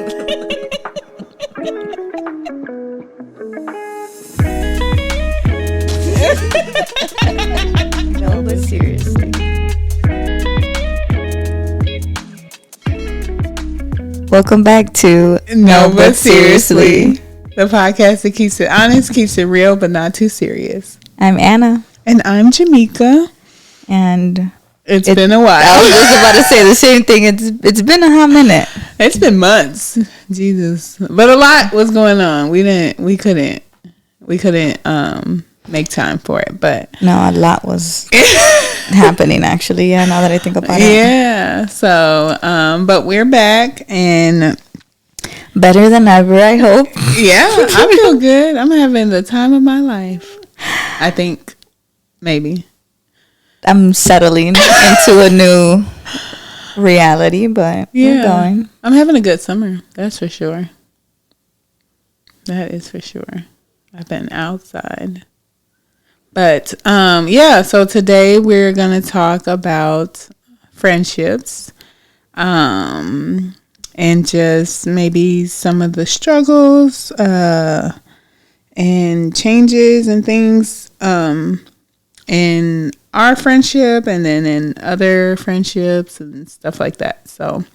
No, but seriously. Welcome back to No, but seriously. The podcast that keeps it honest, keeps it real, but not too serious. I'm Anna. And I'm Jamaica. And it's been a while. I was just about to say the same thing. It's been a hot minute. It's been months. Jesus. But a lot was going on. We couldn't make time for it, but no, a lot was happening actually. Yeah, now that I think about it. Yeah. So, but we're back and better than ever, I hope. Yeah, I feel good. I'm having the time of my life. I think maybe I'm settling into a new reality, but we're going. I'm having a good summer. That's for sure. That is for sure. I've been outside. But, so today we're going to talk about friendships, and just maybe some of the struggles, and changes and things, in our friendship and then in other friendships and stuff like that. So,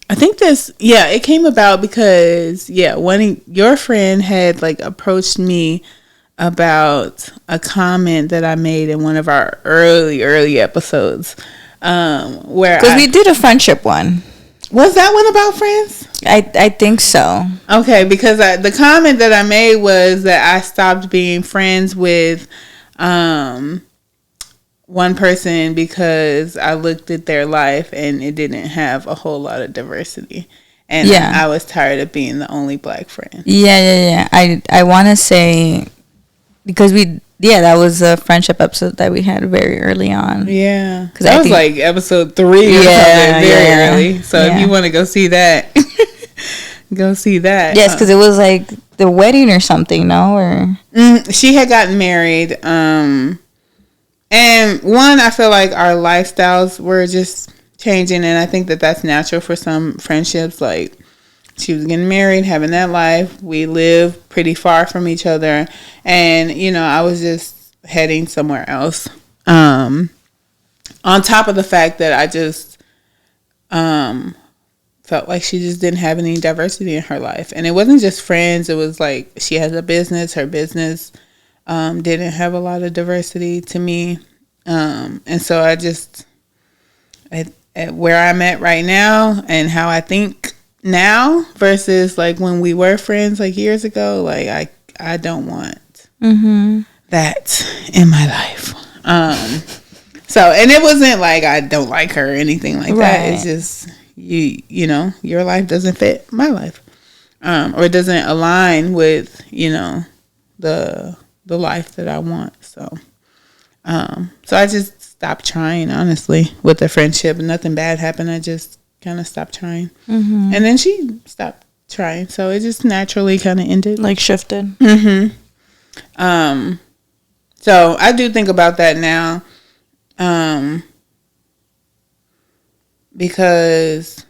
I think it came about because, your friend had approached me about a comment that I made in one of our early episodes, because we did a friendship one. Was that one about friends? I think so. Okay, because the comment that I made was that I stopped being friends with, one person because I looked at their life and it didn't have a whole lot of diversity. And I was tired of being the only black friend. Yeah. I want to say, because that was a friendship episode that we had very early on. Yeah. Because that was episode 3 or something, very early. So if you want to go see that, go see that. Yes, because it was the wedding or something, no? Or she had gotten married. And I feel like our lifestyles were just changing, and I think that that's natural for some friendships. Like, she was getting married, having that life. We live pretty far from each other, and I was just heading somewhere else. On top of the fact that I just felt like she just didn't have any diversity in her life, and it wasn't just friends. It was she has a business. Her business didn't have a lot of diversity to me. And so I just, at where I'm at right now and how I think now versus when we were friends years ago, I don't want that in my life. So, and it wasn't I don't like her or anything like that. It's just, your life doesn't fit my life. Or it doesn't align with, the life that I want. So I just stopped trying, honestly, with the friendship. Nothing bad happened. I just kind of stopped trying. And then she stopped trying. So it just naturally kind of ended. Shifted. So I do think about that now. Because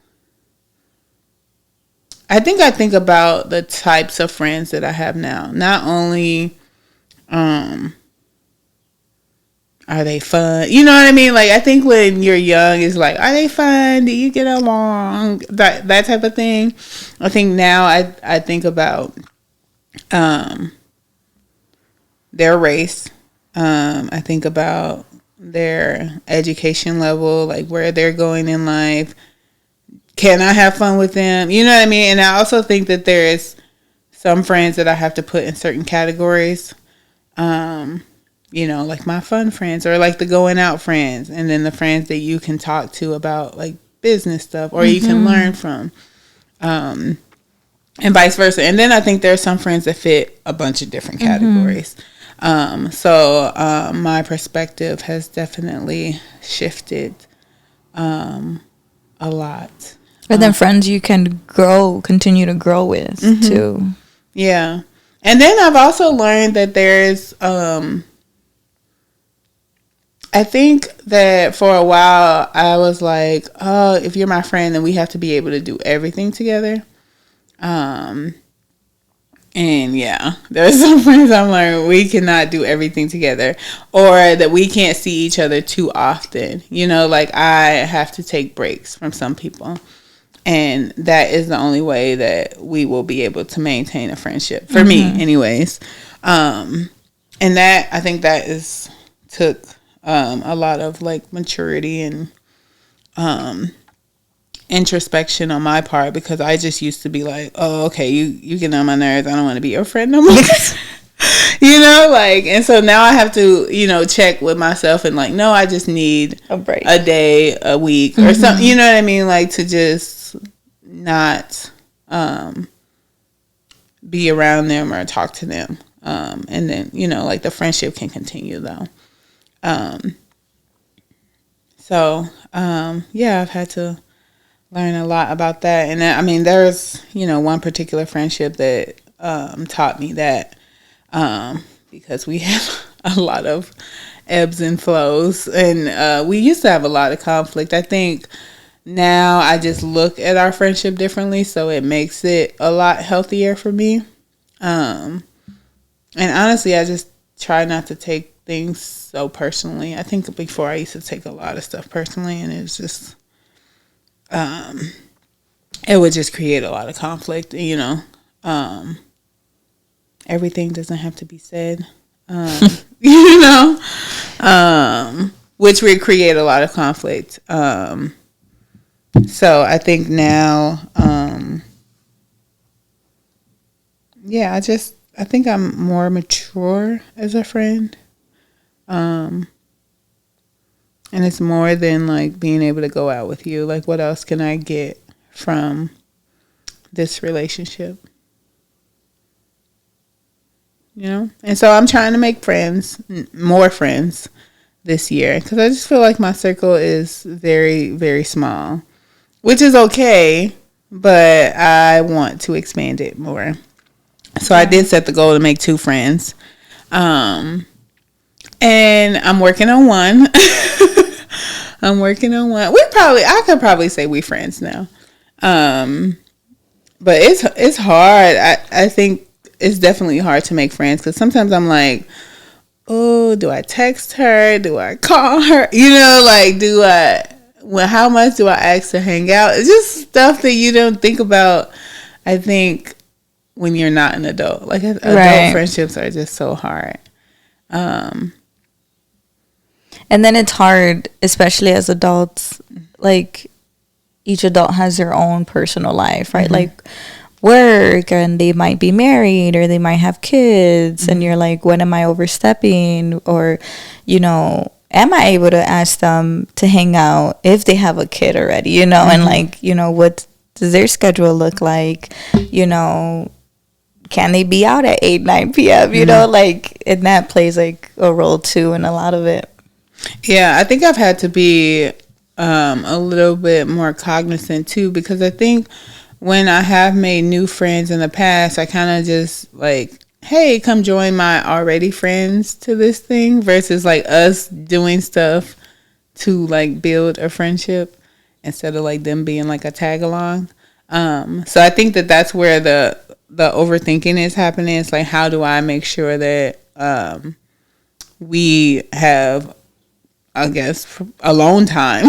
I think about the types of friends that I have now. Not only are they fun? You know what I mean? I think when you're young, it's are they fun? Do you get along? That type of thing. I think now I think about their race. I think about their education level, where they're going in life. Can I have fun with them? You know what I mean? And I also think that there is some friends that I have to put in certain categories. My fun friends, or the going out friends, and then the friends that you can talk to about business stuff, or you can learn from, and vice versa. And then I think there are some friends that fit a bunch of different categories. So my perspective has definitely shifted a lot. But then friends you can continue to grow with too. Yeah. And then I've also learned that there's I think that for a while I was like, oh, if you're my friend, then we have to be able to do everything together. And yeah, there's some friends I'm like, we cannot do everything together, or that we can't see each other too often. You know, like I have to take breaks from some people. And that is the only way that we will be able to maintain a friendship. For me, anyways. And that, I think that took a lot of like maturity and introspection on my part, because I just used to be like, oh, okay, you get on my nerves, I don't want to be your friend no more. You know, like, and so now I have to, you know, check with myself and like, no, I just need a break, a day, a week, or something, you know what I mean? Like, to just not be around them or talk to them. And then, you know, like the friendship can continue though. So, yeah, I've had to learn a lot about that. And I mean, there's, you know, one particular friendship that taught me that, because we have a lot of ebbs and flows, and we used to have a lot of conflict. I think now I just look at our friendship differently, so it makes it a lot healthier for me. And honestly, I just try not to take things so personally. I think before I used to take a lot of stuff personally, and it's just it would just create a lot of conflict, you know. Everything doesn't have to be said, you know, which would create a lot of conflict. So I think now, yeah, I think I'm more mature as a friend. And it's more than like being able to go out with you. Like, what else can I get from this relationship? You know? And so I'm trying to make friends, more friends this year, because I just feel like my circle is very, very small, which is okay, but I want to expand it more. So I did set the goal to make 2 friends. And I'm working on one. I could probably say we friends now. But it's hard. I think it's definitely hard to make friends, because sometimes I'm like, oh, do I text her? Do I call her? You know, like, how much do I ask to hang out? It's just stuff that you don't think about, I think, when you're not an adult. Like, adult friendships are just so hard. And then it's hard, especially as adults, like each adult has their own personal life, right? Like work, and they might be married or they might have kids, and you're like, when am I overstepping? Or, you know, am I able to ask them to hang out if they have a kid already, you know? And like, you know, what does their schedule look like? You know, can they be out at 8, 9 p.m.? You know, like, and that plays like a role too in a lot of it. Yeah, I think I've had to be a little bit more cognizant too, because I think when I have made new friends in the past, I kind of just like, hey, come join my already friends to this thing, versus like us doing stuff to like build a friendship instead of like them being like a tag along. So I think that's where the overthinking is happening. It's like, how do I make sure that we have, I guess, alone time?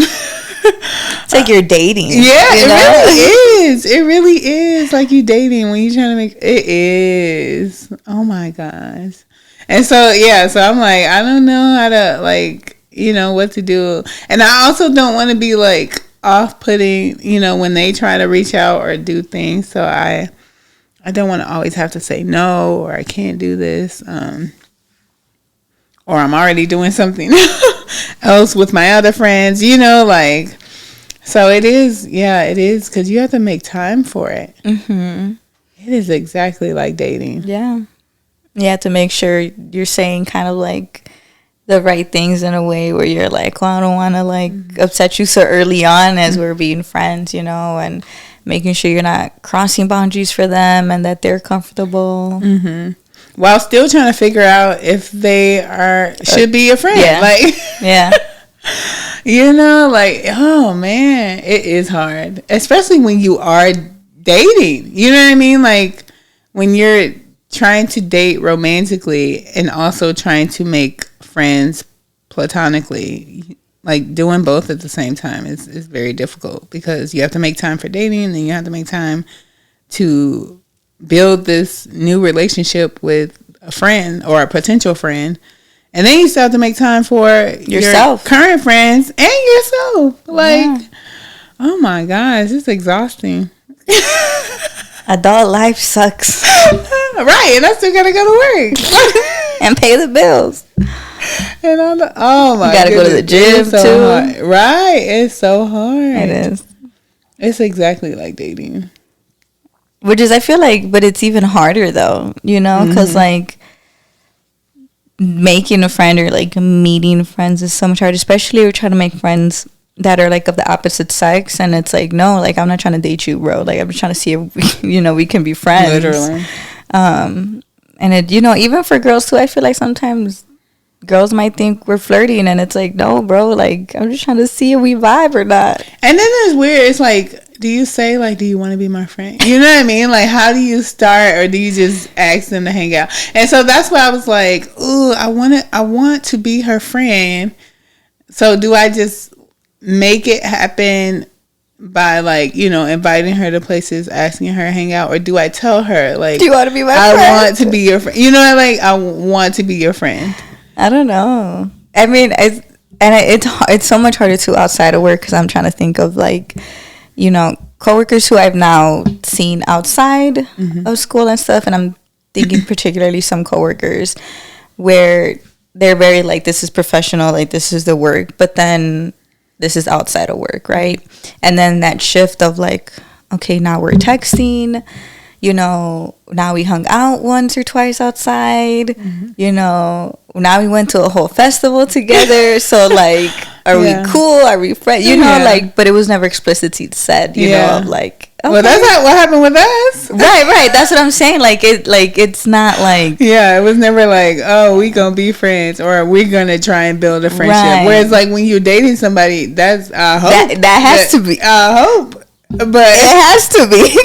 It's like you're dating. Yeah, you know? It really is. It really is like you dating when you're trying to make it is. Oh my gosh. And so yeah, so I'm like, I don't know how to, like, you know, what to do. And I also don't want to be like off-putting, you know, when they try to reach out or do things. So I don't want to always have to say no, or I can't do this, or I'm already doing something else with my other friends, you know, like. So it is, because you have to make time for it. It is exactly like dating. Yeah. You have to make sure you're saying kind of like the right things in a way where you're like, well, I don't want to like upset you so early on as we're being friends, you know, and making sure you're not crossing boundaries for them and that they're comfortable. while still trying to figure out if they should be a friend. Yeah. Like, yeah. you know, like, oh man, it is hard, especially when you are dating. You know what I mean? Like when you're trying to date romantically and also trying to make friends platonically, like doing both at the same time is very difficult, because you have to make time for dating and then you have to make time to build this new relationship with a friend or a potential friend. And then you still have to make time for yourself, your current friends, and yourself. Like, oh my gosh, it's exhausting. Adult life sucks. Right, and I still gotta go to work and pay the bills. And oh my, you gotta go to the gym so too. Hard. Right, it's so hard. It is. It's exactly like dating. Which is, I feel like, but it's even harder though, you know, because like making a friend or like meeting friends is so much harder, especially if you're trying to make friends that are like of the opposite sex, and it's like, no, like I'm not trying to date you, bro. Like I'm just trying to see if we can be friends. Literally. And it, even for girls too, I feel like sometimes girls might think we're flirting, and it's like, no, bro, like I'm just trying to see if we vibe or not. And then it's weird. It's like, do you say like, do you want to be my friend? You know what I mean? Like, how do you start, or do you just ask them to hang out? And so that's why I was like, ooh, I want to be her friend. So do I just make it happen by like, inviting her to places, asking her to hang out, or do I tell her like, do you want to be my friend? I want to be your friend. I want to be your friend. I don't know. I mean, it's so much harder too outside of work, because I'm trying to think of like, coworkers who I've now seen outside of school and stuff, and I'm thinking particularly some coworkers where they're very like, this is professional, like this is the work, but then this is outside of work, right? And then that shift of like, okay, now we're texting, now we hung out once or twice outside, now we went to a whole festival together. So like, are we cool? Are we friends? Like, but it was never explicitly said, of like, okay. Well, that's not what happened with us. Right. That's what I'm saying. It's not like, yeah, it was never like, oh, we gonna be friends, or we gonna try and build a friendship. Right. Whereas like when you're dating somebody, that's, I hope that has to be. I hope, but it has to be.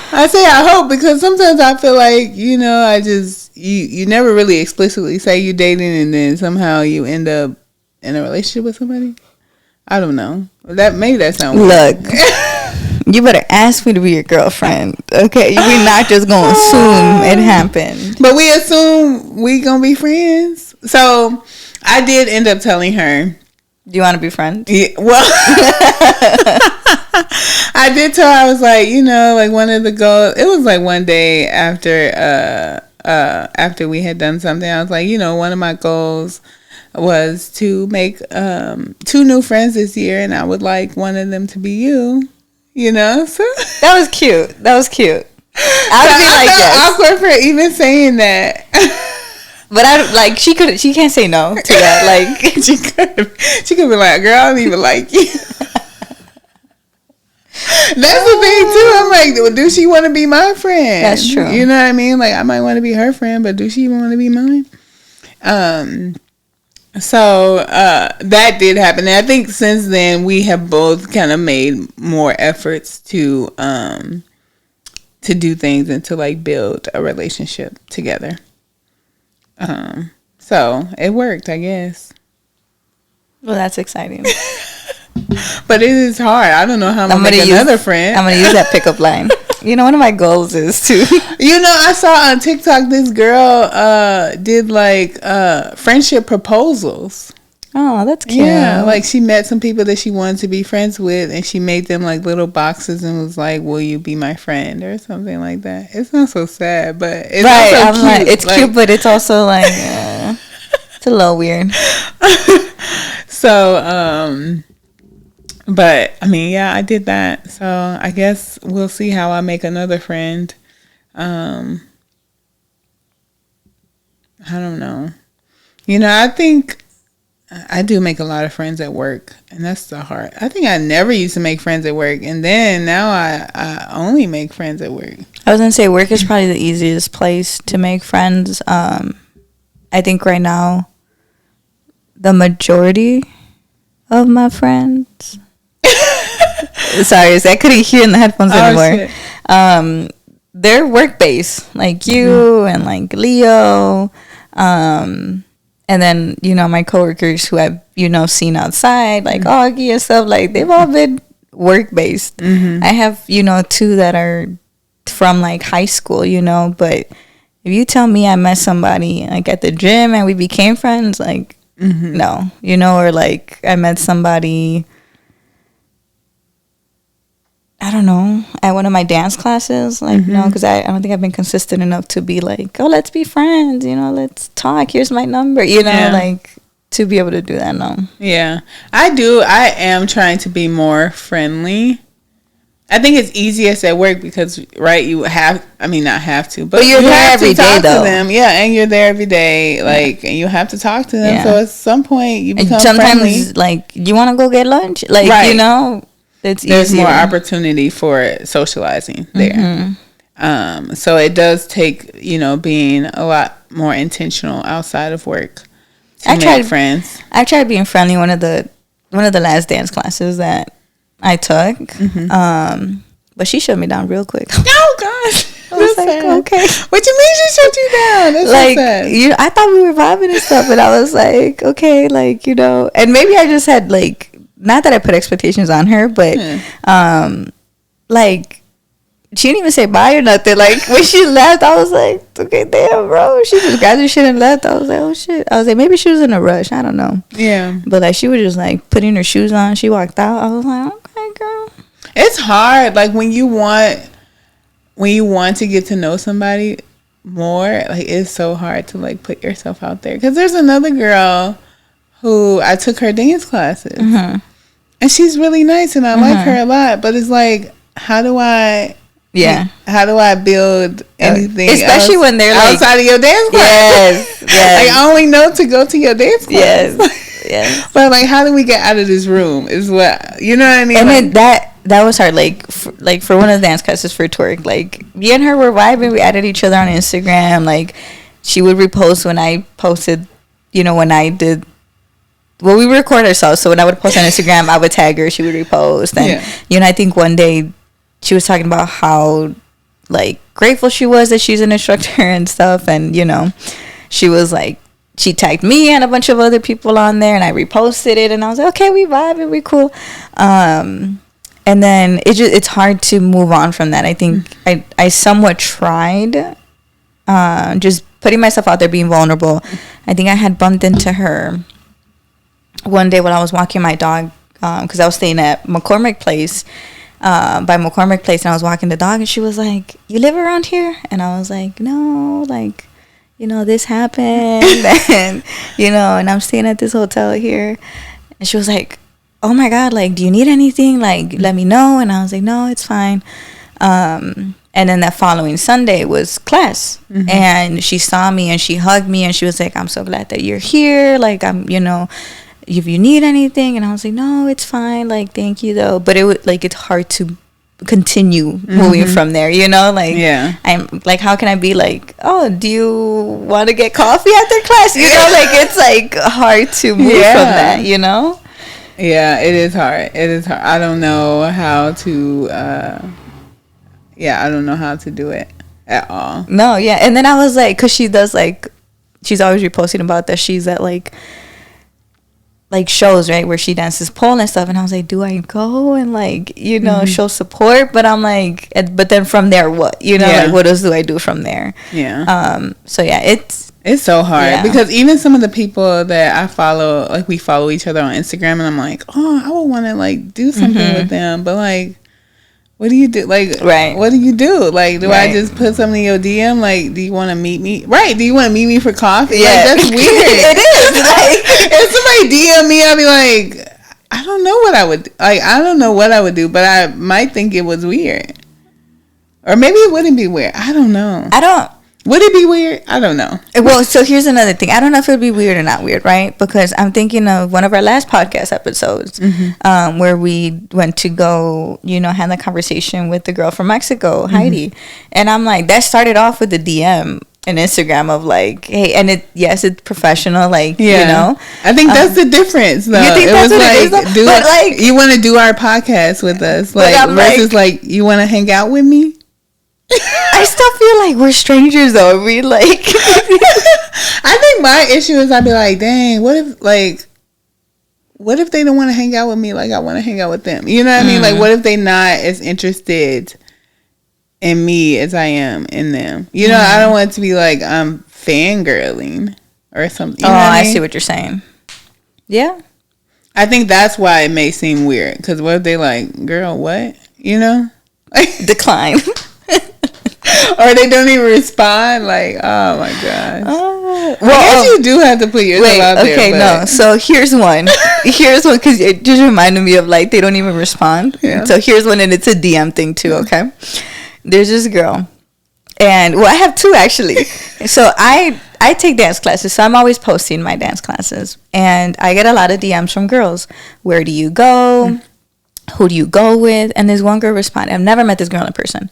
I say I hope, because sometimes I feel like, I just, you never really explicitly say you're dating, and then somehow you end up in a relationship with somebody. I don't know. Maybe that sounds weird. Look, you better ask me to be your girlfriend, okay? We're not just gonna assume it happened. But we assume we gonna be friends. So I did end up telling her. Do you want to be friends? Yeah, well, I did tell her, I was like, like one of the goals, it was like one day after we had done something, I was like, one of my goals was to make 2 new friends this year, and I would like one of them to be you, so that was cute. I would be like, yes. Awkward for even saying that. But she can't say no to that. Like she could be like, girl, I don't even like you. That's the thing too. I'm like, well, do she want to be my friend? That's true. You know what I mean? Like, I might want to be her friend, but do she even want to be mine? So that did happen. And I think since then we have both kind of made more efforts to do things and to like build a relationship together. So it worked, I guess. Well, that's exciting. But it is hard. I don't know how I'm gonna make another friend. I'm gonna use that pickup line. One of my goals is to. I saw on TikTok this girl did like friendship proposals. Oh, that's cute. Yeah, like she met some people that she wanted to be friends with, and she made them like little boxes and was like, "Will you be my friend?" or something like that. It's not so sad, but it's also I'm cute. like, it's cute, but it's also like it's a little weird. So, but I mean, yeah, I did that. So I guess we'll see how I make another friend. I don't know. I think I do make a lot of friends at work, and that's the hard. I think I never used to make friends at work, and then now I only make friends at work. I was gonna say work is probably the easiest place to make friends. I think right now, the majority of my friends. Sorry, I couldn't hear in the headphones anymore. Shit. They're work based, like you and like Leo. And then, you know, my coworkers who I've, you know, seen outside, like Augie and stuff, like they've all been work based. I have, you know, 2 that are from like high school, you know, but if you tell me I met somebody like at the gym and we became friends, like no, you know, or like I met somebody, I don't know, at one of my dance classes, like no, because I don't think I've been consistent enough to be like, oh, let's be friends, you know, let's talk, here's my number, you know, like to be able to do that. No. Yeah, I am trying to be more friendly. I think it's easiest at work because, right, you have, I mean, not have to, but you're you there have every to talk day, though. to them. Yeah, and you're there every day, like, and you have to talk to them. So at some point, you become sometimes, friendly. like, you want to go get lunch? Like, right. You know, there's easier. More opportunity for socializing there. So it does take, you know, being a lot more intentional outside of work to make friends. I tried being friendly one of the last dance classes that I took, but she shut me down real quick. Oh gosh, I was like, okay. What you mean she shut you down? That's like, I thought we were vibing and stuff, and I was like, okay, like, you know, and maybe I just had like, not that I put expectations on her, but like, she didn't even say bye or nothing. Like, when she left, I was like, okay, damn, bro. She just grabbed her shit and left. I was like, oh, shit. I was like, maybe she was in a rush. I don't know. Yeah. But, like, she was just, like, putting her shoes on. She walked out. I was like, okay, girl. It's hard. Like, when you want to get to know somebody more, like, it's so hard to, like, put yourself out there. Because there's another girl who I took her dance classes. And she's really nice, and I like her a lot. But it's like, how do I build anything, especially else when they're like outside of your dance class? Yes. Like, I only know to go to your dance class. Yes. But like, how do we get out of this room? Is what, you know what I mean? And like, then that was hard. Like, for one of the dance classes for Twerk, like me and her were vibing. We added each other on Instagram. Like, she would repost when I posted. You know, when I did. Well, we record ourselves, so when I would post on Instagram, I would tag her. She would repost, and you know, I think one day she was talking about how like grateful she was that she's an instructor and stuff, and you know, she was like, she tagged me and a bunch of other people on there, and I reposted it, and I was like, okay, we vibe, we cool. And then it's hard to move on from that. I think I somewhat tried just putting myself out there, being vulnerable. I think I had bumped into her one day when I was walking my dog, because I was staying at McCormick Place, by McCormick Place, and I was walking the dog, and she was like, you live around here? And I was like, no, like, you know, this happened, and, you know, and I'm staying at this hotel here. And she was like, oh my God, like, do you need anything? Like, let me know. And I was like, no, it's fine. And then that following Sunday was class, and she saw me and she hugged me, and she was like, I'm so glad that you're here. Like, I'm, you know, if you need anything. And I was like, no, it's fine, like, thank you though. But it would, like, it's hard to continue moving from there, you know, like, I'm like, how can I be like, oh, do you want to get coffee after class, you know? Like, it's like hard to move from that, you know. It is hard. I don't know how to I don't know how to do it at all. No. And then I was like, because she does, like, she's always reposting about that she's at like shows, right, where she dances pole and stuff, and I was like, do I go and, like, you know, show support? But I'm like, but then from there, what, you know, like, what else do I do from there? So it's so hard because even some of the people that I follow, like, we follow each other on Instagram, and I'm like, oh, I would want to, like, do something with them, but, like, what do you do? Like, what do you do? Like, do I just put something in your DM? Like, do you want to meet me? Right. Do you want to meet me for coffee? Yeah. Like, that's weird. It is. Like, if somebody DM me, I'll be like, I don't know what I would do. Like, I don't know what I would do, but I might think it was weird. Or maybe it wouldn't be weird. I don't know. Would it be weird? I don't know. Well, so here's another thing. I don't know if it would be weird or not weird, right? Because I'm thinking of one of our last podcast episodes where we went to go, have that conversation with the girl from Mexico, Heidi. And I'm like, that started off with the DM and Instagram of like, hey, and it's professional, like, I think that's the difference, though. You think that's what it is, but like, you want to do our podcast with us, like, versus like, you want to hang out with me? I still feel like we're strangers, though. We like. I think my issue is I'd be like, dang, what if they don't want to hang out with me like I want to hang out with them? You know what I mean? Like, what if they not as interested in me as I am in them? I don't want it to be like I'm fangirling or something. You know what I mean? See what you're saying. Yeah. I think that's why it may seem weird. Because what if they like, girl, what? Decline. Or they don't even respond. Like, oh my gosh. I guess you do have to put yourself out there. Okay, no. So here's one. Because it just reminded me of like they don't even respond. Yeah. So here's one, and it's a DM thing too. Okay. There's this girl, and I have two actually. So I take dance classes, so I'm always posting my dance classes, and I get a lot of DMs from girls. Where do you go? Who do you go with? And there's one girl responded. I've never met this girl in person.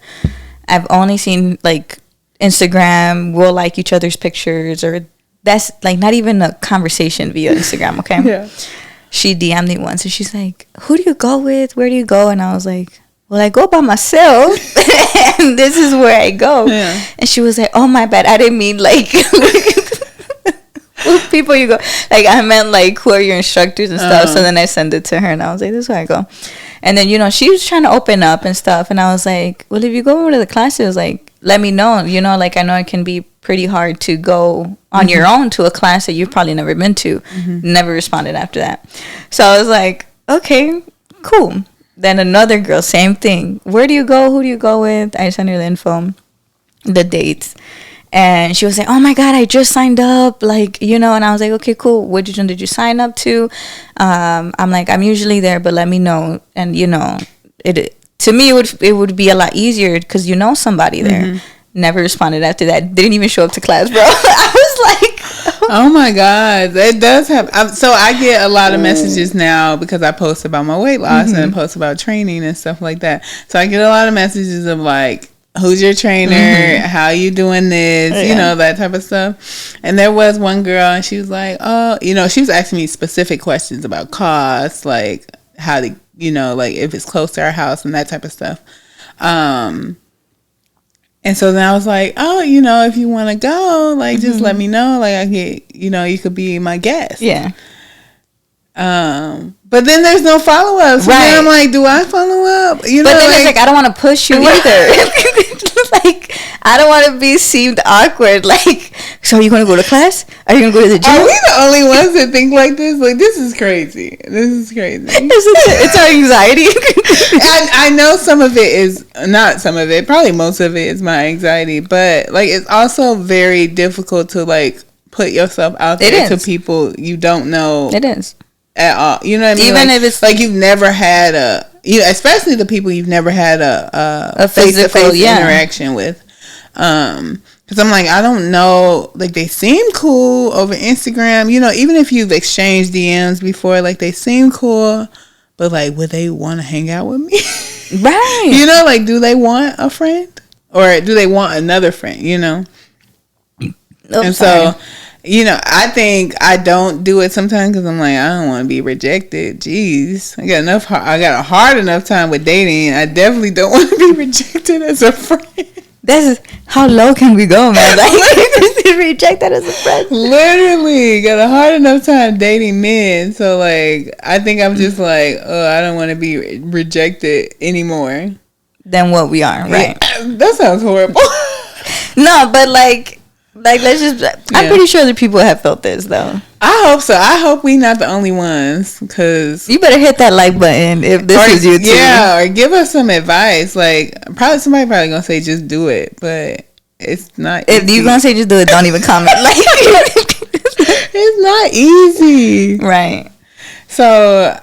I've only seen like Instagram. We'll like each other's pictures, or that's like not even a conversation via Instagram. Okay. Yeah. She DM'd me once, and she's like, "Who do you go with? Where do you go?" And I was like, "Well, I go by myself, and this is where I go." Yeah. And she was like, "Oh, my bad. I didn't mean like." With people you go, like I meant like who are your instructors and stuff. So then I sent it to her, and I was like, "This is where I go." And then she was trying to open up and stuff, and I was like, "Well, if you go over to the classes, like let me know. Like I know it can be pretty hard to go on your own to a class that you've probably never been to." Never responded after that. So I was like, "Okay, cool." Then another girl, same thing. Where do you go? Who do you go with? I sent her the info, the dates. And she was like, "Oh my God, I just signed up." Like, and I was like, "Okay, cool. What did you sign up to?" I'm like, "I'm usually there, but let me know." And, it to me, it would be a lot easier because somebody there. Never responded after that. Didn't even show up to class, bro. I was like, oh my God, that does happen. So I get a lot of messages now because I post about my weight loss and I post about training and stuff like that. So I get a lot of messages of like, who's your trainer? How you doing this? That type of stuff. And there was one girl, and she was like, "Oh, she was asking me specific questions about costs, like how to, like if it's close to our house and that type of stuff." And so then I was like, "Oh, if you want to go, like just let me know. Like I get, you could be my guest." Yeah. But then there's no follow up. So then I'm like, do I follow up? But then it's like I don't want to push you either. Like I don't want to be seemed awkward. Like, so are you going to go to class? Are you going to go to the gym? Are we the only ones that think like this? Like this is crazy. It's our anxiety. I know some of it is not some of it. Probably most of it is my anxiety. But like it's also very difficult to like put yourself out there to people you don't know. It is. At all, you know what I mean? Even like, if it's like you've never had especially the people you've never had a face-to-face interaction with. Because I'm like, I don't know, like they seem cool over Instagram. Even if you've exchanged DMs before, like they seem cool, but like, would they want to hang out with me? Right. Like, do they want a friend or do they want another friend? And so. I think I don't do it sometimes because I'm like, I don't want to be rejected. Jeez, I got a hard enough time with dating. I definitely don't want to be rejected as a friend. That's how low can we go, man? Like, rejected as a friend. Literally, got a hard enough time dating men. So like, I think I'm just like, oh, I don't want to be rejected anymore than what we are, right? Yeah, that sounds horrible. No, but like let's just. I'm pretty sure that people have felt this though. I hope so. I hope we not the only ones, because you better hit that like button if this is you too. Yeah, or give us some advice. Like somebody gonna say just do it, but it's not. If you gonna say just do it, don't even comment. Like it's not easy, right? So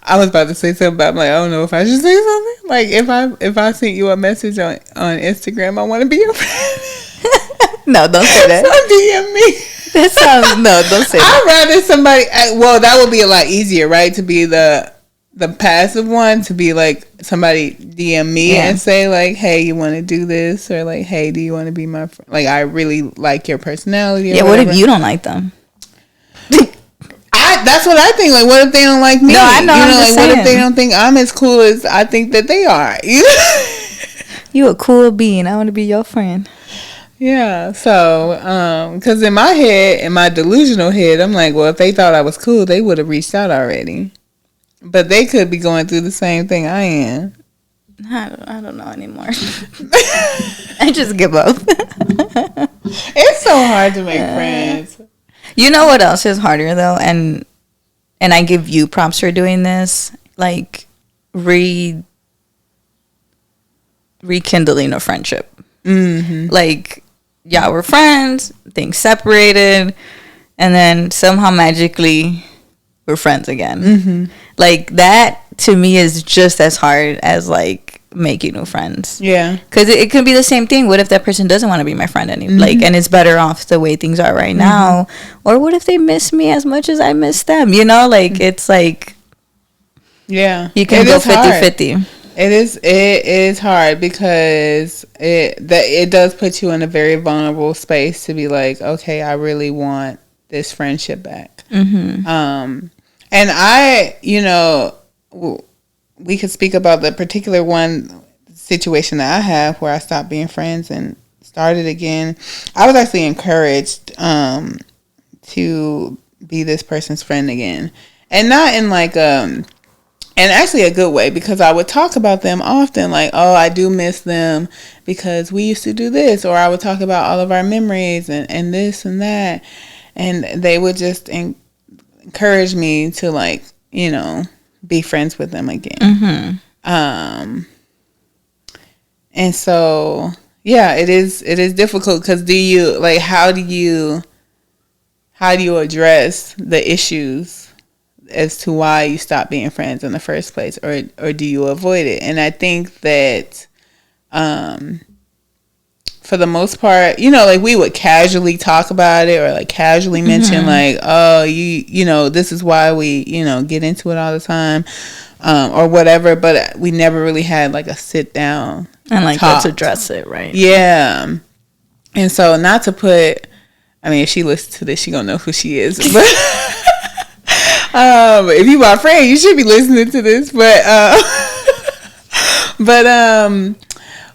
I was about to say something, but I'm like, I don't know if I should say something. Like if I sent you a message on Instagram, I want to be your friend. No, don't say that. So DM me. That sounds no. Don't say that. I'd rather somebody. Well, that would be a lot easier, right? To be the passive one, to be like somebody DM me and say like, "Hey, you want to do this?" Or like, "Hey, do you want to be my friend?" Like, I really like your personality. Yeah. Whatever. What if you don't like them? That's what I think. Like, what if they don't like me? No, I know. You I'm know, just like, what saying. if they don't think I'm as cool as I think that they are? You a cool being. I want to be your friend. Yeah. So, because in my head, in my delusional head, I'm like, well, if they thought I was cool, they would have reached out already. But they could be going through the same thing I am. I don't know anymore. I just give up. It's so hard to make friends. You know what else is harder though, and I give you props for doing this, like rekindling a friendship. Mm-hmm. Like, yeah, we're friends, things separated, and then somehow magically we're friends again. Mm-hmm. Like, that to me is just as hard as like making new friends. Yeah, because it could be the same thing. What if that person doesn't want to be my friend anymore? Like, and it's better off the way things are right now, or what if they miss me as much as I miss them? You know, like, it's like, yeah, you can go 50-50. It is hard because it does put you in a very vulnerable space to be like, okay, I really want this friendship back. Mm-hmm. And I, we could speak about the particular one situation that I have where I stopped being friends and started again. I was actually encouraged to be this person's friend again, and not in like and actually a good way, because I would talk about them often, like, oh, I do miss them because we used to do this, or I would talk about all of our memories and this and that, and they would just encourage me to, like, be friends with them again. Mm-hmm. And so, yeah, it is difficult, because how do you address the issues as to why you stop being friends in the first place, or do you avoid it? And I think that for the most part, like, we would casually talk about it, or like casually mention like, oh, this is why we get into it all the time, or whatever, but we never really had like a sit down and like talk. Let's address it, right? Yeah. And so, not to put, I mean, if she listens to this, she gonna know who she is, but if you my friend, you should be listening to this. But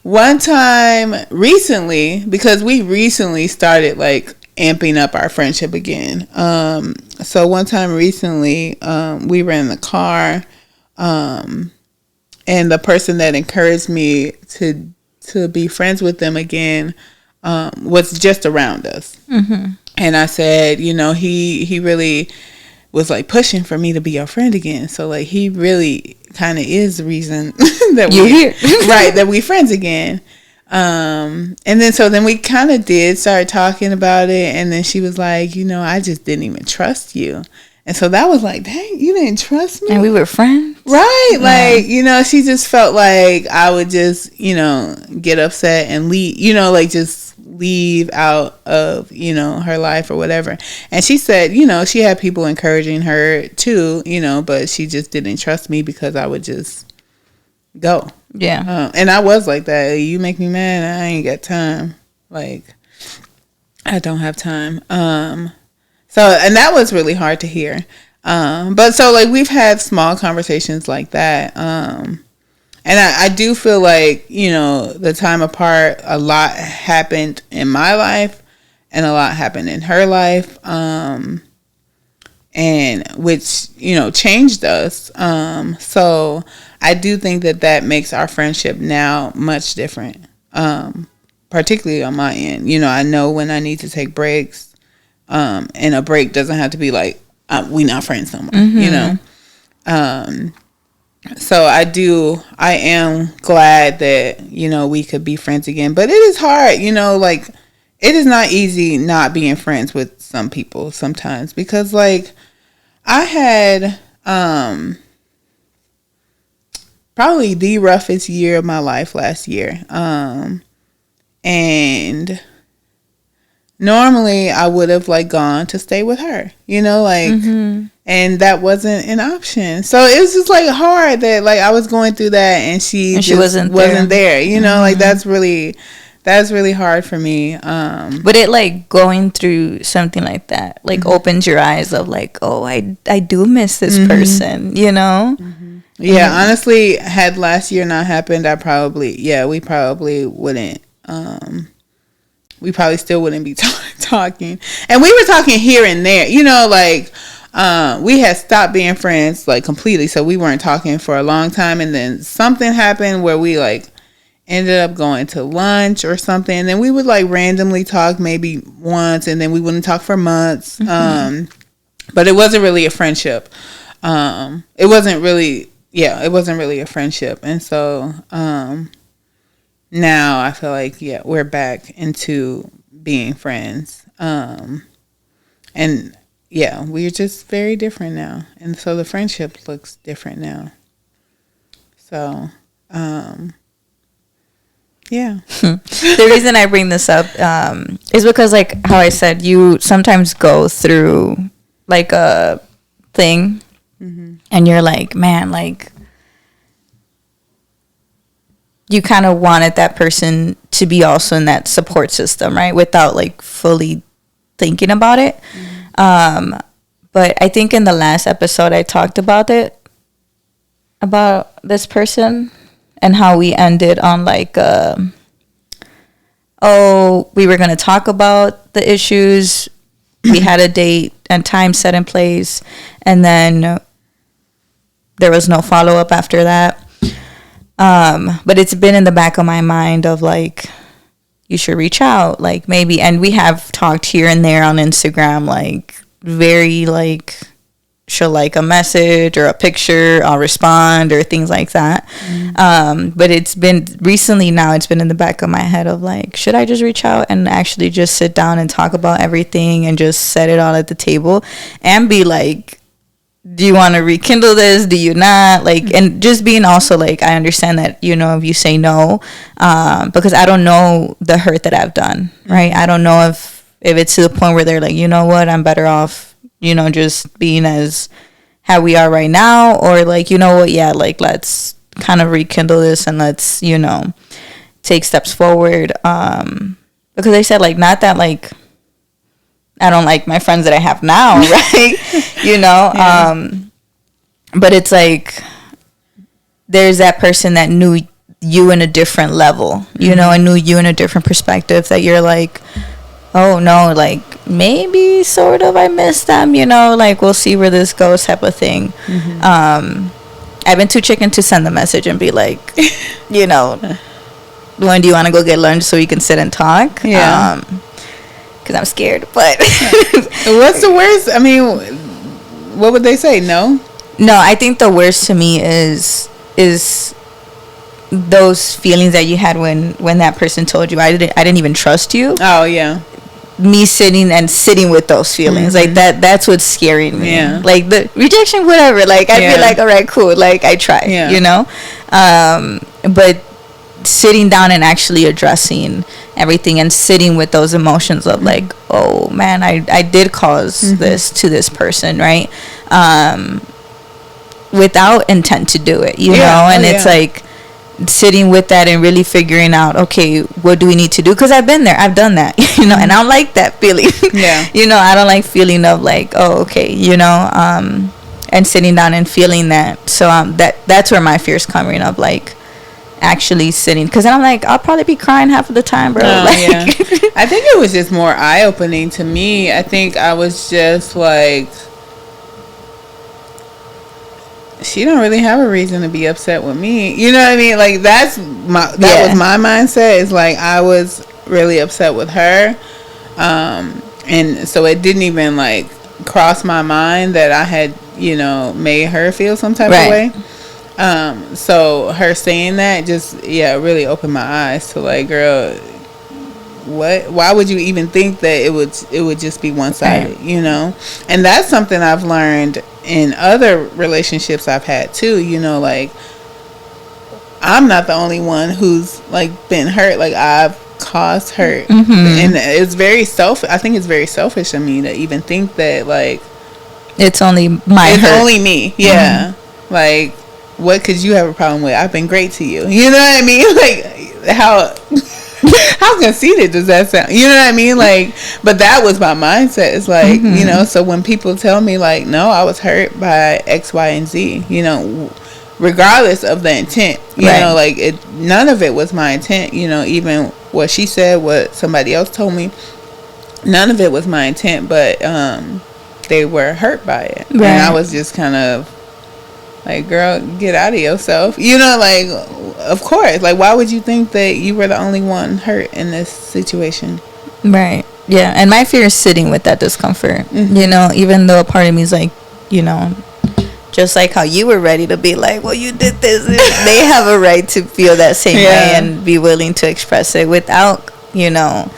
one time recently, because we recently started like amping up our friendship again. So one time recently, we were in the car, and the person that encouraged me to be friends with them again was just around us. Mm-hmm. And I said, he really was like pushing for me to be your friend again. So like, he really kind of is the reason that we're here, right? That we friends again. And then we kind of did start talking about it, and then she was like, I just didn't even trust you. And so that was like, dang, you didn't trust me, and we were friends, right? Yeah. Like, she just felt like I would just get upset and leave, like just leave out of her life or whatever. And she said she had people encouraging her too, but she just didn't trust me because I would just go. Yeah. And I was like that. You make me mad, I ain't got time. Like, I don't have time. So, and that was really hard to hear. But so like, we've had small conversations like that. And I do feel like, the time apart, a lot happened in my life and a lot happened in her life. And which, changed us. So I do think that makes our friendship now much different. Particularly on my end. I know when I need to take breaks. And a break doesn't have to be like, we not friends no more, mm-hmm. So I am glad that, we could be friends again, but it is hard, like, it is not easy not being friends with some people sometimes, because like, I had, probably the roughest year of my life last year. And normally I would have like gone to stay with her, you know, like, and that wasn't an option. So it was just like hard that like I was going through that and she wasn't there, you know, like that's really hard for me. But it like going through something like that like opens your eyes of like, oh, I do miss this person, you know. Yeah, honestly, had last year not happened, we probably wouldn't. We probably still wouldn't be talking. And we were talking here and there, you know, like we had stopped being friends like completely, so we weren't talking for a long time. And then something happened where we like ended up going to lunch or something, and then we would like randomly talk maybe once, and then we wouldn't talk for months. But it wasn't really a friendship. It wasn't really a friendship. And so now I feel like we're back into being friends. And we're just very different now, and so the friendship looks different now. So The reason I bring this up is because, like how I said, you sometimes go through like a thing and you're like, man, like you kind of wanted that person to be also in that support system, right? Without like fully thinking about it. But I think in the last episode I talked about this person and how we ended on like, we were going to talk about the issues. We had a date and time set in place, and then there was no follow-up after that. But it's been in the back of my mind of like, you should reach out, like maybe. And we have talked here and there on Instagram, like very like, she'll like a message or a picture, I'll respond or things like that. But it's been recently now, it's been in the back of my head of like, should I just reach out and actually just sit down and talk about everything and just set it all at the table and be like, do you want to rekindle this? Do you not? Like, and just being also like, I understand that, you know, if you say no, because I don't know the hurt that I've done, right? I don't know if it's to the point where they're like, you know what, I'm better off, you know, just being as how we are right now, or like, you know what, like let's kind of rekindle this and let's, you know, take steps forward. Because they said like, not that like I don't like my friends that I have now, right? You know, but it's like there's that person that knew you in a different level, you know, and knew you in a different perspective that you're like, oh no, like maybe sort of I miss them, you know, like we'll see where this goes type of thing. I've been too chicken to send the message and be like, you know, when do you want to go get lunch so we can sit and talk? Because I'm scared. But what's the worst? I mean, what would they say? No, I think the worst to me is those feelings that you had when that person told you I didn't even trust you. Oh yeah. Me sitting with those feelings, like that's what's scaring me. Like the rejection, whatever, like I'd be like, all right, cool, like I tried, you know. But sitting down and actually addressing everything and sitting with those emotions of like, oh man, I did cause this to this person, right? Without intent to do it, you know. And it's like sitting with that and really figuring out, okay, what do we need to do? Because I've been there, I've done that, you know, and I don't like that feeling. You know, I don't like feeling of like, oh, okay, you know, and sitting down and feeling that. So that's where my fear's coming of, like actually sitting, because then I'm like, I'll probably be crying half of the time, bro. I think it was just more eye-opening to me. I think I was just like, she don't really have a reason to be upset with me. You know what I mean? Like that was my mindset. Is like I was really upset with her, and so it didn't even like cross my mind that I had, you know, made her feel some type of way. So her saying that just really opened my eyes to like, girl, what? Why would you even think that it would just be one-sided, you know? And that's something I've learned in other relationships I've had too, you know, like I'm not the only one who's like been hurt. Like I've cause hurt. And it's very I think it's very selfish of me to even think that, like, it's only only me. Yeah. Like, what could you have a problem with? I've been great to you. You know what I mean? Like, how conceited does that sound? You know what I mean? Like, but that was my mindset. It's like, you know, so when people tell me, like, no, I was hurt by X, Y, and Z, you know, regardless of the intent, you know, like, none of it was my intent, you know, even what she said, what somebody else told me, none of it was my intent, but they were hurt by it. And I was just kind of like, girl, get out of yourself. You know, like, of course. Like, why would you think that you were the only one hurt in this situation? Right. Yeah. And my fear is sitting with that discomfort. You know, even though a part of me is like, you know, just like how you were ready to be like, well, you did this. They have a right to feel that same way and be willing to express it without, you know,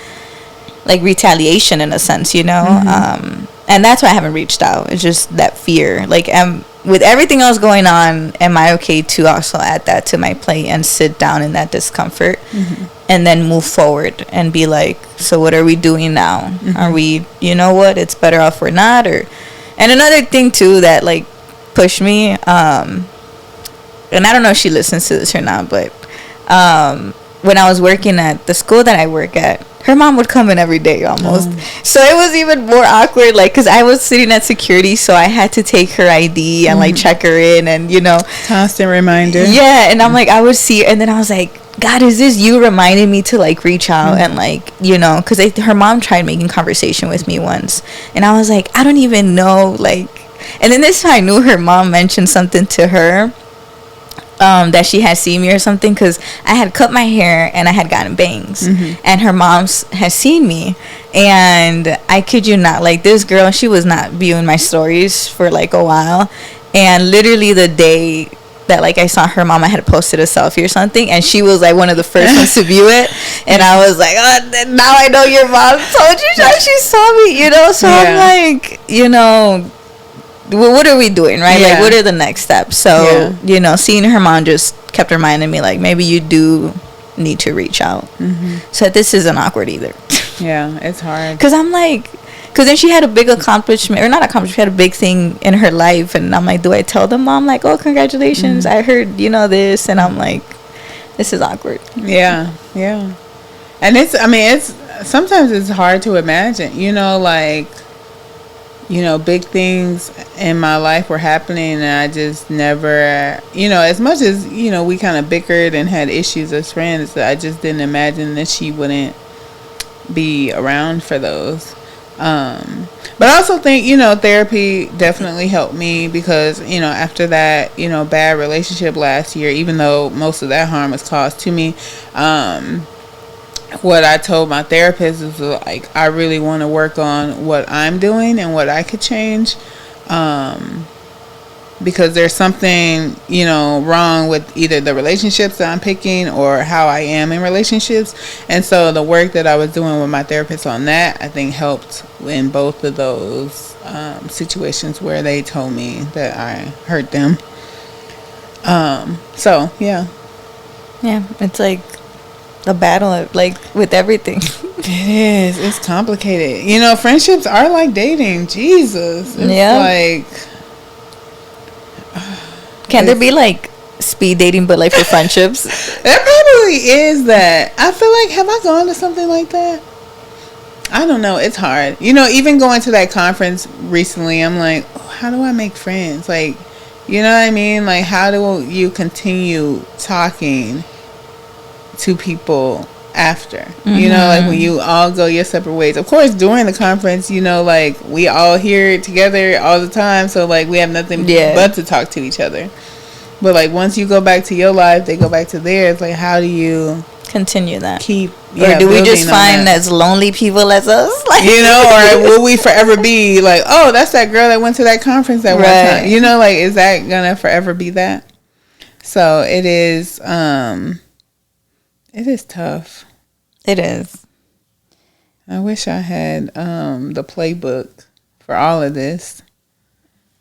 like retaliation in a sense, you know. And that's why I haven't reached out. It's just that fear. Like, with everything else going on, am I okay to also add that to my plate and sit down in that discomfort and then move forward and be like, so what are we doing now? Are we, you know what, it's better off we're not? Or, and another thing too that like pushed me, and I don't know if she listens to this or not, but when I was working at the school that I work at, her mom would come in every day almost. So it was even more awkward, like, because I was sitting at security, so I had to take her ID and like check her in, and you know, constant reminder. Yeah. And I'm like, I would see her, and then I was like, God, is this you reminding me to like reach out and like, you know, because her mom tried making conversation with me once, and I was like, I don't even know, like, and then this time I knew her mom mentioned something to her that she had seen me or something, because I had cut my hair and I had gotten bangs, and her mom has seen me, and I kid you not, like, this girl, she was not viewing my stories for like a while, and literally the day that like I saw her mom, I had posted a selfie or something, and she was like one of the first ones to view it, and I was like, oh, now I know your mom told you that she saw me, you know. So I'm like, you know, what are we doing, right? Like, what are the next steps? So you know, seeing her mom just kept reminding me, like, maybe you do need to reach out. So this isn't awkward either. Yeah, it's hard, because I'm like, because then she had a big accomplishment, or not accomplishment, she had a big thing in her life, and I'm like, do I tell the mom like, oh, congratulations, I heard, you know, this, and I'm like, this is awkward. Yeah. And it's, I mean, it's sometimes it's hard to imagine, you know, like, you know, big things in my life were happening, and I just never, you know, as much as, you know, we kind of bickered and had issues as friends, I just didn't imagine that she wouldn't be around for those. But I also think, you know, therapy definitely helped me, because, you know, after that, you know, bad relationship last year, even though most of that harm was caused to me, what I told my therapist is, like, I really want to work on what I'm doing and what I could change, because there's something, you know, wrong with either the relationships that I'm picking or how I am in relationships. And so the work that I was doing with my therapist on that, I think, helped in both of those situations where they told me that I hurt them. So yeah, it's like a battle, like, with everything. It is. It's complicated. You know, friendships are like dating. Jesus. It's like, can there be like speed dating but like for friendships? There probably is that. I feel like, have I gone to something like that? I don't know. It's hard. You know, even going to that conference recently, I'm like, oh, how do I make friends? Like, you know what I mean? Like, how do you continue talking to people after? You know, like, when you all go your separate ways. Of course, during the conference, you know, like, we all here together all the time, so like, we have nothing but to talk to each other. But like, once you go back to your life, they go back to theirs. Like, how do you continue that? Keep, or do we just find as lonely people as us? Like, you know, or will we forever be like, oh, that's that girl that went to that conference that one time? You know, like, is that gonna forever be that? So it is. It is tough. It is. I wish I had the playbook for all of this.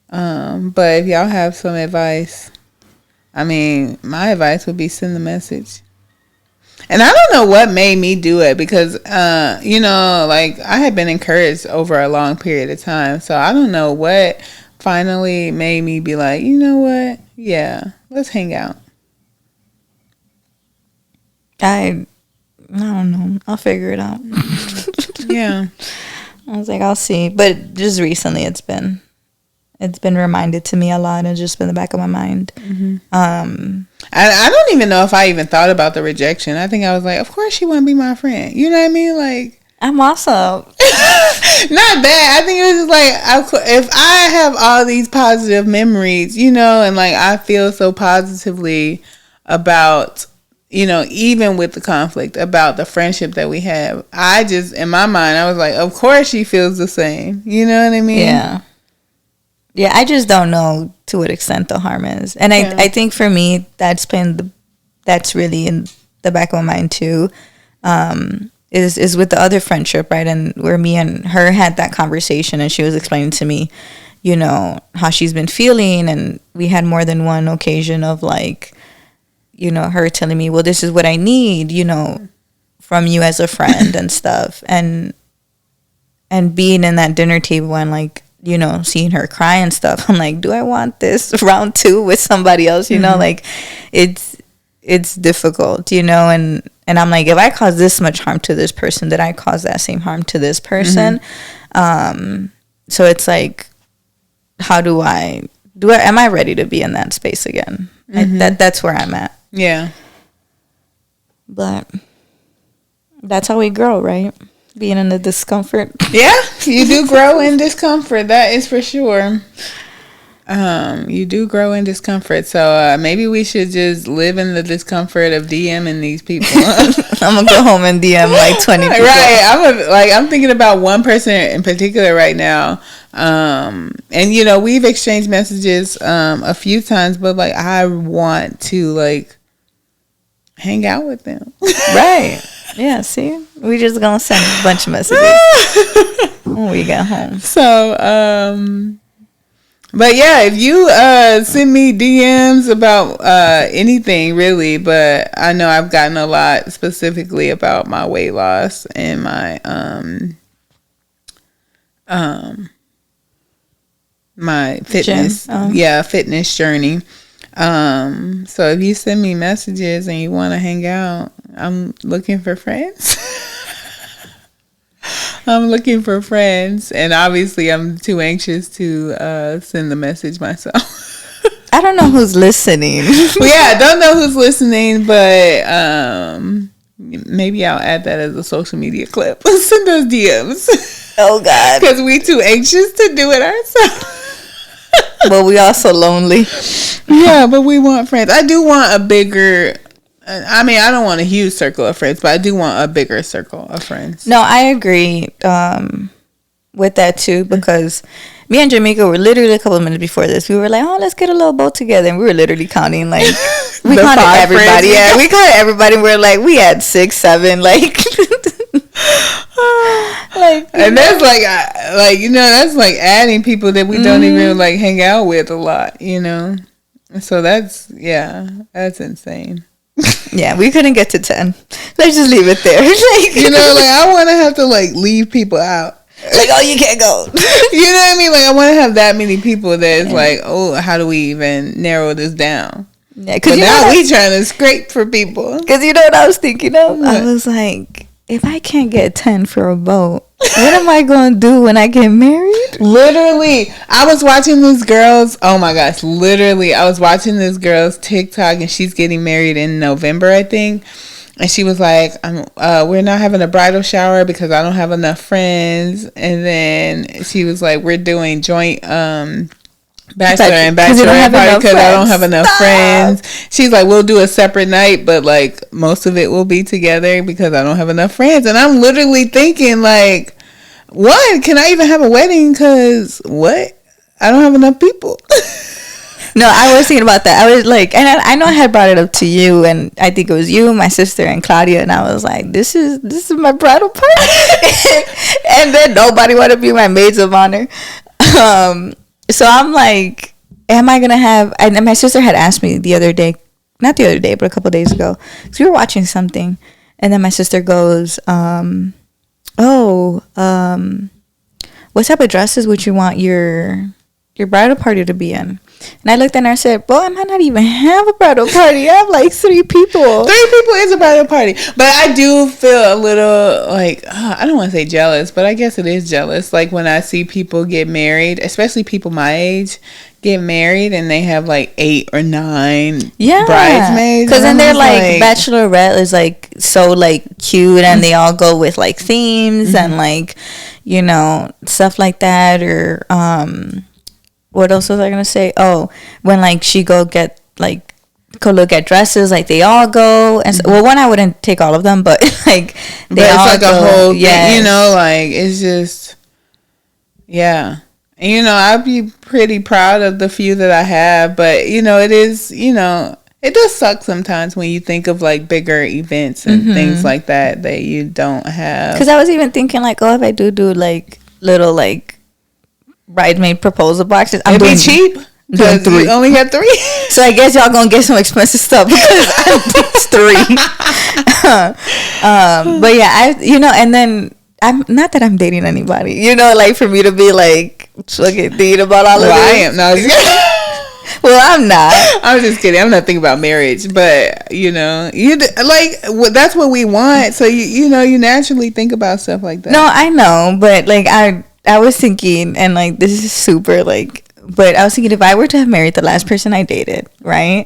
But if y'all have some advice, I mean, my advice would be send the message. And I don't know what made me do it because, you know, like I had been encouraged over a long period of time. So I don't know what finally made me be like, you know what? Yeah, let's hang out. I don't know. I'll figure it out. Yeah. I was like, I'll see. But just recently it's been reminded to me a lot and just been in the back of my mind. Mm-hmm. I don't even know if I even thought about the rejection. I think I was like, of course she wouldn't be my friend. You know what I mean? Like, I'm awesome. Not that. I think it was just like, if I have all these positive memories, you know, and like I feel so positively about, you know, even with the conflict, about the friendship that we have, I just, in my mind, I was like, of course she feels the same. You know what I mean? Yeah. Yeah, I just don't know to what extent the harm is. And I think for me, that's really in the back of my mind too, is with the other friendship, right? And where me and her had that conversation and she was explaining to me, you know, how she's been feeling. And we had more than one occasion of like, you know, her telling me, well, this is what I need, you know, from you as a friend and stuff. And being in that dinner table and like, you know, seeing her cry and stuff, I'm like, do I want this round 2 with somebody else? You know, like it's difficult, you know, and I'm like, if I cause this much harm to this person, did I cause that same harm to this person? So it's like, how am I ready to be in that space again? That's where I'm at. Yeah. But that's how we grow, right? Being in the discomfort. Yeah, you do grow in discomfort. That is for sure. You do grow in discomfort. So maybe we should just live in the discomfort of DMing these people. I'm gonna go home and DM like 20 people. Right. I'm thinking about one person in particular right now. And you know, we've exchanged messages a few times, but like I want to like hang out with them. Right. Yeah, see? We just gonna send a bunch of messages when we get home. So, but yeah, if you send me DMs about anything really, but I know I've gotten a lot specifically about my weight loss and my my fitness fitness journey. So if you send me messages and you want to hang out, I'm looking for friends. I'm looking for friends, and obviously I'm too anxious to send the message myself. I don't know who's listening. Well, yeah, I don't know who's listening, but maybe I'll add that as a social media clip. Send those DMs. Oh God, because we too anxious to do it ourselves. But we also lonely. Yeah, but we want friends. I do want a bigger. I mean, I don't want a huge circle of friends, but I do want a bigger circle of friends. No, I agree with that too, because me and Jamaica were literally a couple of minutes before this. We were like, oh, let's get a little boat together. And we were literally counting, like, we counted everybody. Yeah, we counted everybody. And we're like, we had 6, 7, like. Like, and that's like you know, that's like adding people that we don't even like hang out with a lot, you know. So that's insane. Yeah, we couldn't get to 10. Let's just leave it there. Like, you know, like I want to have to like leave people out. Like, oh, you can't go. You know what I mean? Like I want to have that many people that it's like, oh, how do we even narrow this down? Yeah, because now we trying to scrape for people. Because you know what I was thinking of? What? I was like, if I can't get 10 for a vote, what am I going to do when I get married? Literally, I was watching this girl's, oh my gosh, literally, I was watching this girl's TikTok and she's getting married in November, I think. And she was like, we're not having a bridal shower because I don't have enough friends. And then she was like, we're doing joint bachelor and bachelorette party because I don't have enough friends. She's like, we'll do a separate night, but like most of it will be together because I don't have enough friends. And I'm literally thinking like, one, can I even have a wedding? Because what? I don't have enough people. No, I was thinking about that. I was like, and I know I had brought it up to you, and I think it was you, my sister, and Claudia, and I was like, this is my bridal party. And then nobody wanted to be my maids of honor. So I'm like, am I going to have, and my sister had asked me the other day, not the other day, but a couple days ago. So we were watching something, and then my sister goes, what type of dresses would you want your bridal party to be in? And I looked at her and I said, well, I might not even have a bridal party. I have like 3 people. 3 people is a bridal party. But I do feel a little like, I don't want to say jealous, but I guess it is jealous. Like when I see people get married, especially people my age, get married and they have like 8 or 9 bridesmaids. Because then they're like, bachelorette is like so like cute and they all go with like themes and like, you know, stuff like that. Or, what else was I gonna say? Oh, when like she go look at dresses, like they all go and well, one I wouldn't take all of them, but like they all like go, a whole thing, you know, like it's just and you know I'd be pretty proud of the few that I have, but you know it is, you know, it does suck sometimes when you think of like bigger events and things like that you don't have. Because I was even thinking like, oh, if I do like little like bridesmaid proposal boxes, it'd be cheap because you only have 3. So I guess y'all gonna get some expensive stuff because it's 3. But yeah, you know, and then I'm not that I'm dating anybody, you know, like for me to be like fucking thinking about all of this. I am no. Well, I'm not. I'm just kidding. I'm not thinking about marriage, but you know, that's what we want. So you know, you naturally think about stuff like that. No, I know, but like I was thinking, and like this is super like, but I was thinking if I were to have married the last person I dated, right?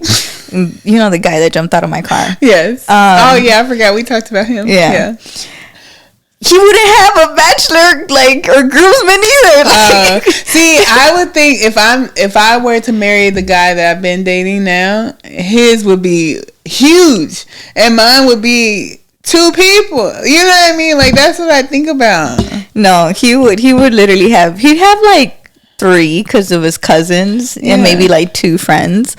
You know, the guy that jumped out of my car. Yes. Oh yeah, I forgot we talked about him. Yeah. He wouldn't have a bachelor like or groomsman either. Like. See, I would think if I were to marry the guy that I've been dating now, his would be huge, and mine would be 2 people. You know what I mean? Like that's what I think about. No, he would literally he'd have like 3 because of his cousins and maybe like 2 friends.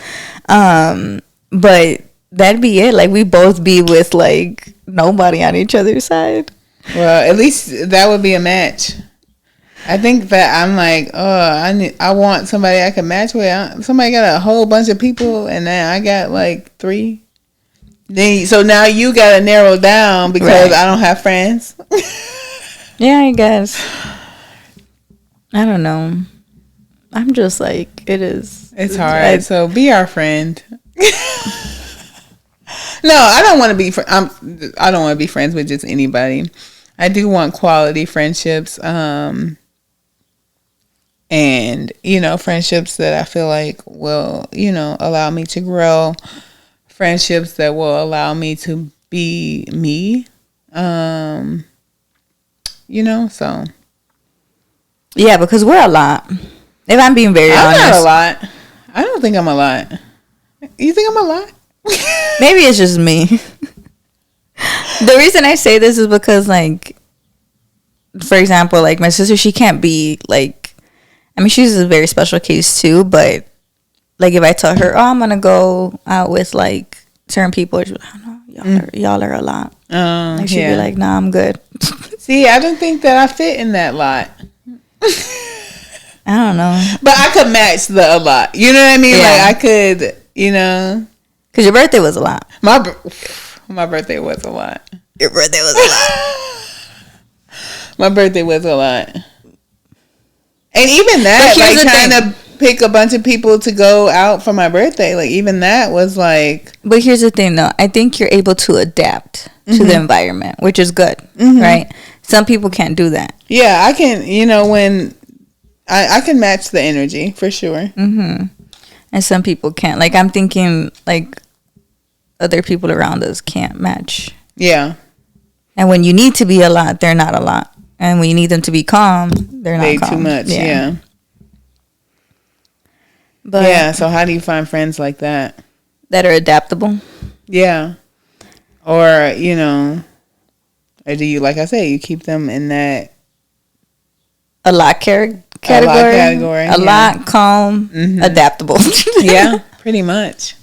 But that'd be it. Like we both be with like nobody on each other's side. Well, at least that would be a match. I think that I'm like, I want somebody I can match with. Somebody got a whole bunch of people, and then I got like 3. So now you gotta narrow down because I don't have friends. Yeah, I guess. I don't know. I'm just like, it's hard. So be our friend. No, I don't want to be. I don't want to be friends with just anybody. I do want quality friendships. And you know, friendships that I feel like will, you know, allow me to grow. Friendships that will allow me to be me. You know, so. Yeah, because we're a lot. If I'm being very honest. I'm not a lot. I don't think I'm a lot. You think I'm a lot? Maybe it's just me. The reason I say this is because, like, for example, like my sister, she can't be like, I mean, she's a very special case too, but like if I tell her, oh, I'm gonna go out with like certain people, she'll be like, oh, no, y'all are a lot. Like she'd be like, nah, I'm good. See, I don't think that I fit in that lot. I don't know, but I could match the a lot. You know what I mean? Yeah. Like I could, you know, because your birthday was a lot. My birthday was a lot. Your birthday was a lot. My birthday was a lot. And even that, like trying to pick a bunch of people to go out for my birthday, like even that was like. But here's the thing, though. I think you're able to adapt to the environment, which is good, right? Some people can't do that. Yeah, I can. You know, when I can match the energy for sure. And some people can't. Like I'm thinking, like other people around us can't match. Yeah. And when you need to be a lot, they're not a lot. And when you need them to be calm, they're not calm. Too much, yeah. But yeah, so how do you find friends like that? That are adaptable? Yeah. Or, you know, or do you, like I say, you keep them in that... A lot category. A lot calm, adaptable. Yeah, pretty much.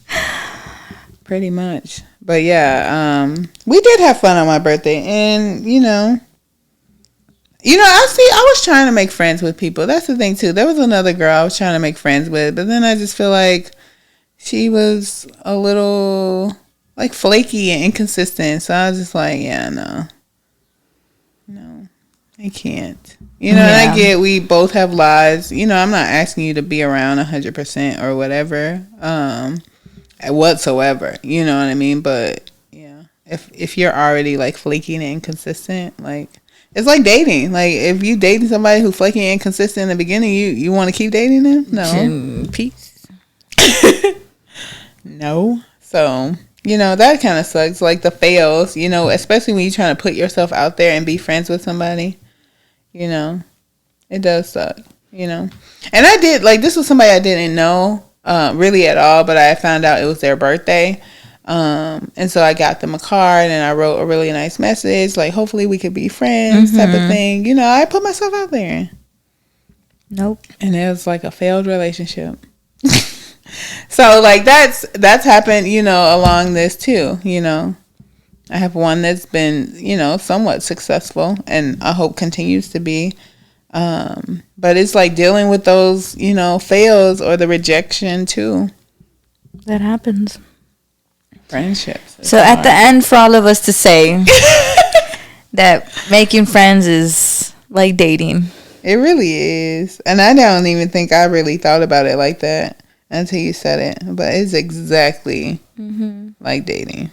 Pretty much. But yeah, we did have fun on my birthday, and you know, I was trying to make friends with people. That's the thing too. There was another girl I was trying to make friends with, but then I just feel like she was a little like flaky and inconsistent. So I was just like, yeah, no, I can't. You know, and I get we both have lives. You know, I'm not asking you to be around 100% or whatever, whatsoever. You know what I mean? But yeah, if you're already like flaky and inconsistent, like it's like dating. Like if you dating somebody who's flaky and inconsistent in the beginning, you want to keep dating them? No. Peace. No. So, you know, that kind of sucks. Like the fails, you know, especially when you're trying to put yourself out there and be friends with somebody. You know, it does suck, you know. And I did, like, this was somebody I didn't know really at all, but I found out it was their birthday. And so I got them a card and I wrote a really nice message, like, hopefully we could be friends type of thing. You know, I put myself out there. Nope. And it was like a failed relationship. So, like, that's happened, you know, along this too, you know. I have one that's been, you know, somewhat successful and I hope continues to be. But it's like dealing with those, you know, fails or the rejection too. That happens. Friendships. So at the end, for all of us to say that making friends is like dating. It really is. And I don't even think I really thought about it like that until you said it. But it's exactly like dating.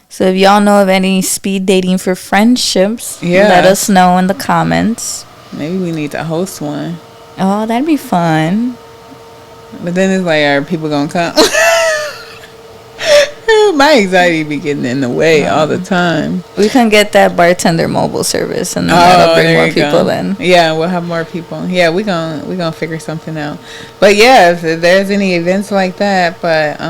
So if y'all know of any speed dating for friendships, let us know in the comments. Maybe we need to host one. Oh, that'd be fun. But then it's like, are people gonna come? My anxiety be getting in the way all the time. We can get that bartender mobile service and that'll bring more people in. Yeah, we'll have more people. Yeah, we gonna figure something out. But yeah, if there's any events like that, but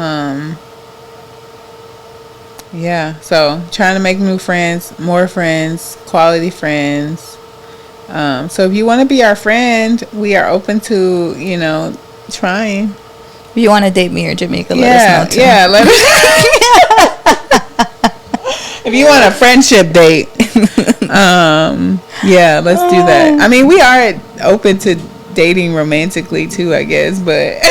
yeah, so trying to make new friends, more friends, quality friends. So if you want to be our friend, we are open to, you know, trying. If you want to date me or Jamaica, let us know too. Yeah, let us. If you want a friendship date, yeah, let's do that. I mean, we are open to dating romantically too, I guess, but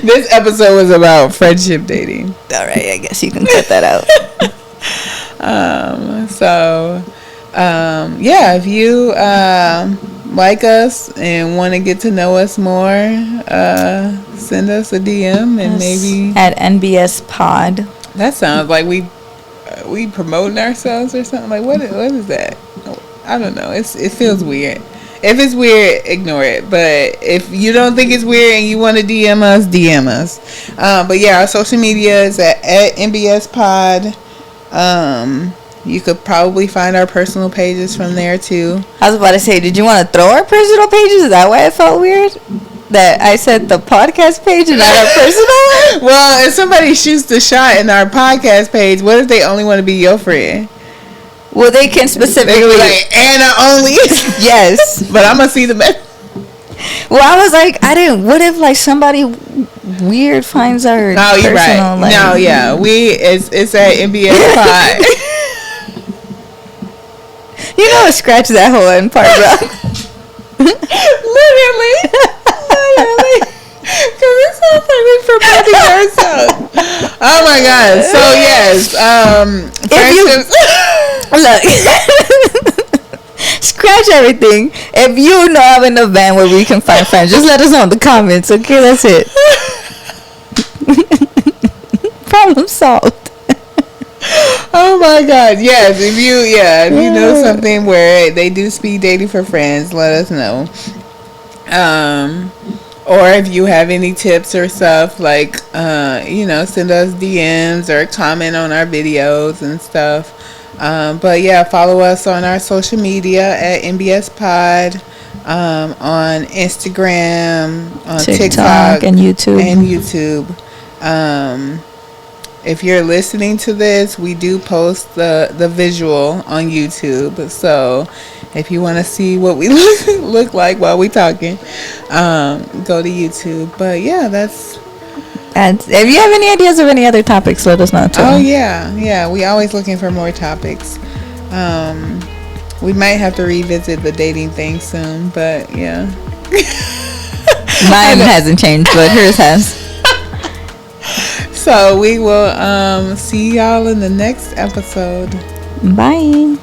this episode was about friendship dating. All right, I guess you can cut that out. Yeah, if you like us and want to get to know us more, send us a DM and maybe at NBS Pod. That sounds like we promoting ourselves or something. Like what is that? I don't know. It feels weird. If it's weird, ignore it. But if you don't think it's weird and you want to DM us, DM us. But yeah, our social media is at NBS Pod. You could probably find our personal pages from there too. I was about to say, did you want to throw our personal pages? Is that why it felt weird? That I said the podcast page and not our personal? Well, if somebody shoots the shot in our podcast page, what if they only want to be your friend? Well, they can specifically. They like, Anna only. Yes. But I'm going to see the message. Well, I was like, what if like somebody weird finds our personal? You're right. Like, no, yeah. It's at NBS Pod. You know, scratch that whole end part, bro. Literally. Because it's so funny promoting ourselves. Oh my God. So yes, look, scratch everything. If you know of an event where we can find friends, just let us know in the comments. Okay, that's it. Problem solved. Oh my God. Yes, if you know something where they do speed dating for friends, let us know. Or if you have any tips or stuff, like send us DMs or comment on our videos and stuff. But yeah, follow us on our social media at NBS Pod, on Instagram, on TikTok and YouTube. If you're listening to this, we do post the visual on YouTube. So if you want to see what we look like while we talking, go to YouTube. But yeah, and if you have any ideas of any other topics, let us know too. Oh yeah, we always looking for more topics. We might have to revisit the dating thing soon, but yeah. Mine hasn't changed, but hers has. So we will see y'all in the next episode. Bye.